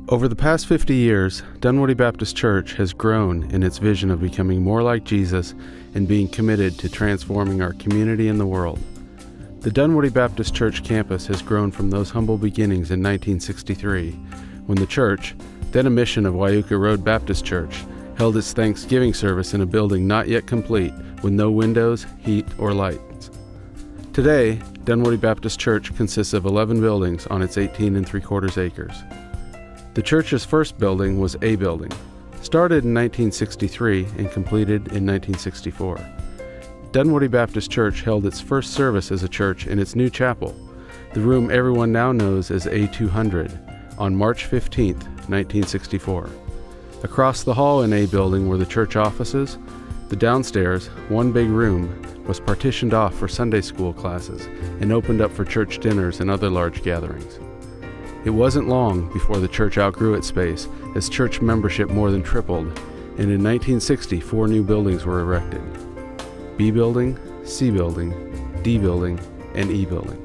Over the past 50 years, Dunwoody Baptist Church has grown in its vision of becoming more like Jesus and being committed to transforming our community and the world. The Dunwoody Baptist Church campus has grown from those humble beginnings in 1963, when the church, then a mission of Wyuka Road Baptist Church, held its Thanksgiving service in a building not yet complete, with no windows, heat, or lights. Today, Dunwoody Baptist Church consists of 11 buildings on its 18 3/4 acres. The church's first building was A Building, started in 1963 and completed in 1964. Dunwoody Baptist Church held its first service as a church in its new chapel, the room everyone now knows as A200, on March 15, 1964. Across the hall in A Building were the church offices. The downstairs, one big room, was partitioned off for Sunday school classes and opened up for church dinners and other large gatherings. It wasn't long before the church outgrew its space, as church membership more than tripled, and in 1960, 4 new buildings were erected: B Building, C Building, D Building, and E Building.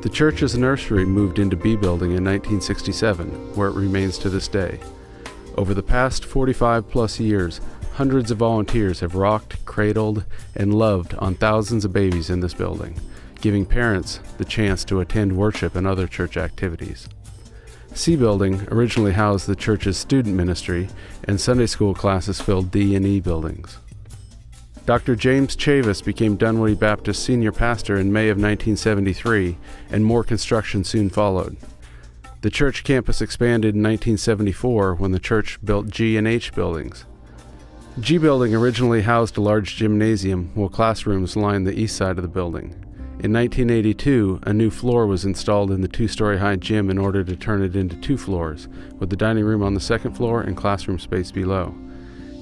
The church's nursery moved into B Building in 1967, where it remains to this day. Over the past 45-plus years, hundreds of volunteers have rocked, cradled, and loved on thousands of babies in this building, giving parents the chance to attend worship and other church activities. C Building originally housed the church's student ministry, and Sunday school classes filled D and E buildings. Dr. James Chavis became Dunwoody Baptist senior pastor in May of 1973, and more construction soon followed. The church campus expanded in 1974 when the church built G and H buildings. G Building originally housed a large gymnasium, while classrooms lined the east side of the building. In 1982, a new floor was installed in the 2-story high gym in order to turn it into 2 floors, with the dining room on the 2nd floor and classroom space below.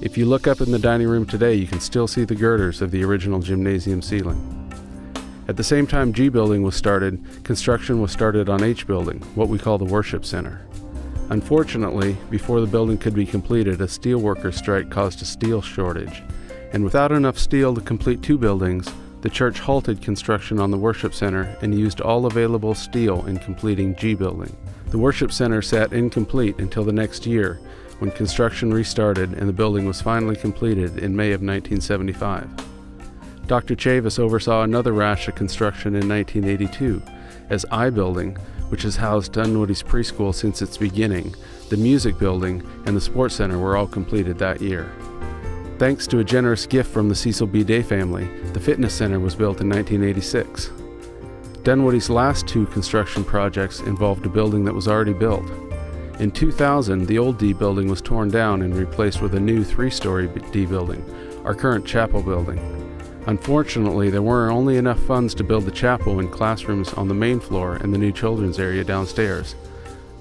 If you look up in the dining room today, you can still see the girders of the original gymnasium ceiling. At the same time G Building was started, construction was started on H Building, what we call the Worship Center. Unfortunately, before the building could be completed, a steel workers' strike caused a steel shortage, and without enough steel to complete 2 buildings, the church halted construction on the Worship Center and used all available steel in completing G Building. The Worship Center sat incomplete until the next year, when construction restarted and the building was finally completed in May of 1975. Dr. Chavis oversaw another rash of construction in 1982, as I Building, which has housed Dunwoody's preschool since its beginning, the Music Building, and the Sports Center were all completed that year. Thanks to a generous gift from the Cecil B. Day family, the Fitness Center was built in 1986. Dunwoody's last 2 construction projects involved a building that was already built. In 2000, the old D Building was torn down and replaced with a new 3-story D Building, our current chapel building. Unfortunately, there weren't only enough funds to build the chapel and classrooms on the main floor and the new children's area downstairs.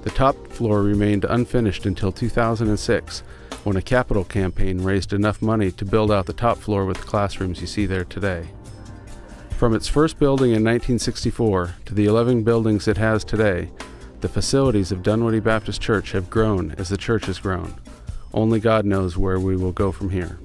The top floor remained unfinished until 2006, when a capital campaign raised enough money to build out the top floor with the classrooms you see there today. From its first building in 1964 to the 11 buildings it has today, the facilities of Dunwoody Baptist Church have grown as the church has grown. Only God knows where we will go from here.